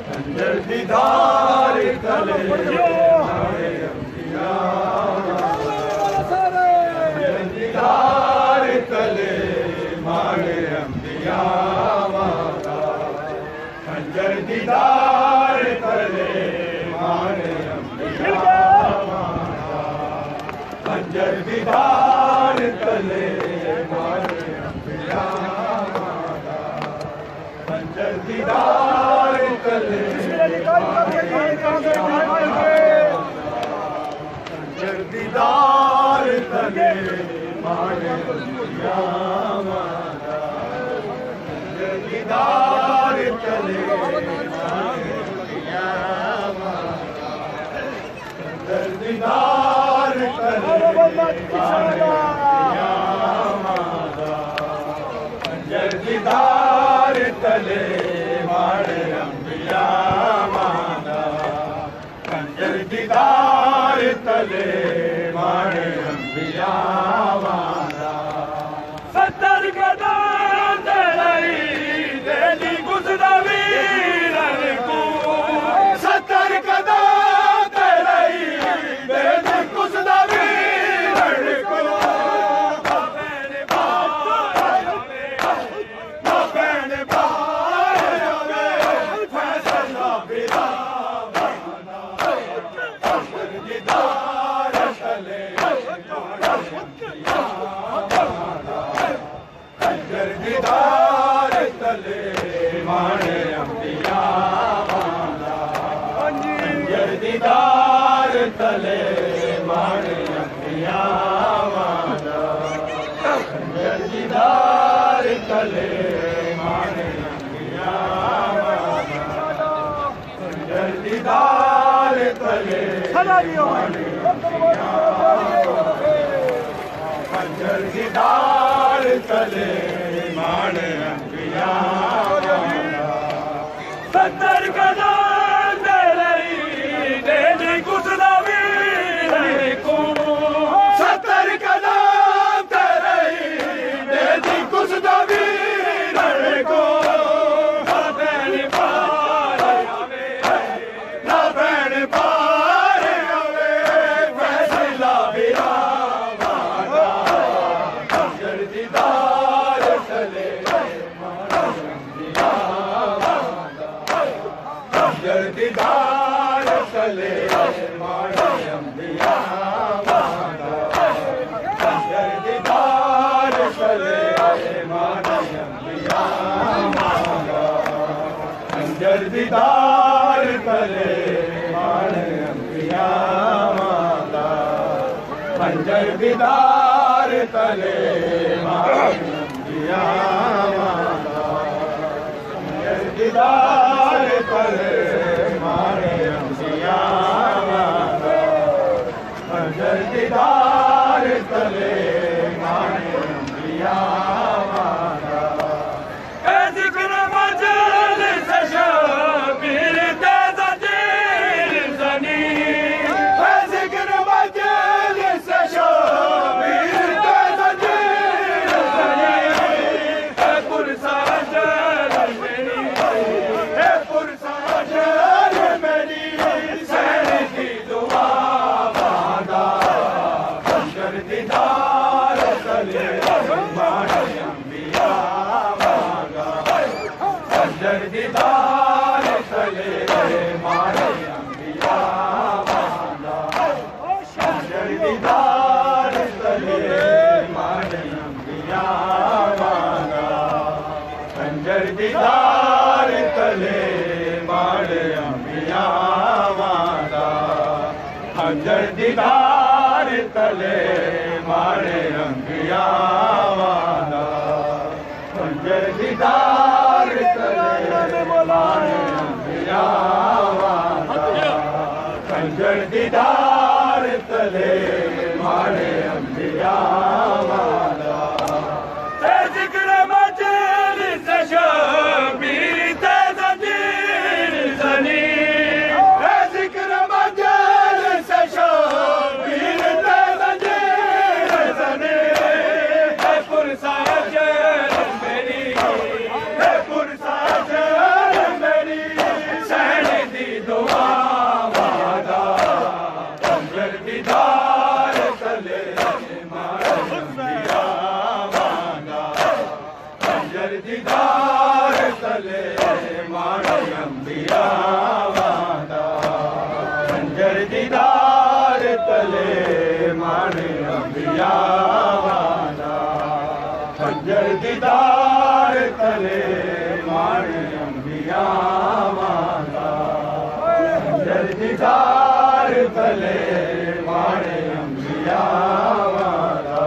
खंजर दीदार तले मारे अंबिया, दीदार तले मारे अंबिया माता, खंजर दीदार तले मारे अंबिया माता, खंजर दीदार तले मारे अंबिया माता, खंजर दीदार तले खंजर दीदार तले मारे अंबिया माता, खंजर दीदार तले मारे अंबिया माता, खंजर दीदार तले मारे अंबिया माता, खंजर दीदार तले मारे अंबिया माता, खंजर दीदार तले मारे अंबिया माता, 70 कदम तेरी देली गुज़दा वीरन को, 70 कदम तेरी देली गुज़दा वीरन को, बहन भाई बहन भाई फैसला बिरा दीदार तले खंजर दीदार तले मारे अंबिया माता, खंजर दीदार तले मारे अंबिया माता, खंजर दीदार तले मारे अंबिया माता, खंजर दीदार तले खंजर दीदार तले मारे अंबिया माता, 70 कदम तेरी देली गुज़दा वीरन को, 70 कदम तेरी देली गुज़दा वीरन को, बहन पार आवे ना बहन पार आवे फैसला बिरा माता, खंजर दीदार तले मारे अंबिया माता, खंजर दीदार तले मारे अंबिया माता, खंजर दीदार तले मारे अंबिया माता, खंजर दीदार तले मारे अंबिया माता, खंजर दीदार तले मारे अंबिया माता, खंजर दीदार तले मारे अंबिया माता, खंजर दीदार तले मारे अंबिया माता, ऐ जिक्र मजलिस शबीर तेज़ा दिल ज़नी, ऐ जिक्र मजलिस शबीर तेज़ा दिल ज़नी, ऐ पुरसा अजल मेरी, ऐ पुरसा अजल मेरी, सैर की दुआ मांगा, खंजर दीदार तले मारे अंबिया मांगा, खंजर दीदार तले मारे अंबिया मांगा, खंजर दीदार तले मारे अंबिया मांगा, खंजर दीदार तले मारे अंबिया मांगा, खंजर दीदार तले मारे अंबिया मांगा, खंजर दीदार तले मारे अंबिया मांगा, खंजर दीदार तले मारे अंबिया मांगा, ऐ जिक्र मजलिस शबीर तेज़ा दिल ज़नी, ऐ जिक्र मजलिस शबीर तेज़ा दिल ज़नी, ऐ पुरसा अजल मेरी, ऐ पुरसा पंजर दीदार तले माने अंबिया वादा पंजर दीदार तले माने अंबिया वादा पंजर दीदार तले माने अंबिया वादा पंजर दीदार तले माने अंबिया वादा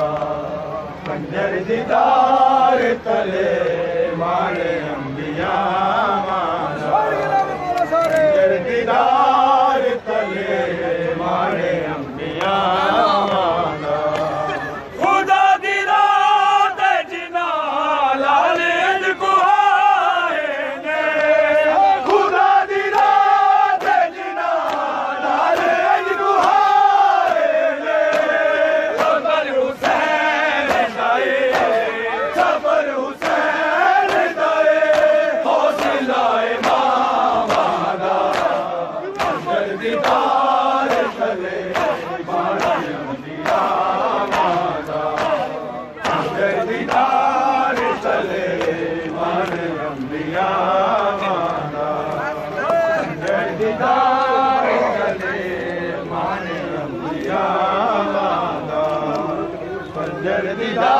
पंजर दीदार तले माने अंबिया वादा पंजर दीदार तले माने अंबिया वादा खुदा दी रात जिना लाले को आए ने खुदा दी रात जिना लाले को आए ने सबर हुसैन दाए सबर हुसैन दाए हौसला मावादा पंजर दीदार तले माने अंबिया वादा पंजर दीदार तले माने अंबिया वादा पंजर दीदार तले माने अंबिया वादा पंजर दीदार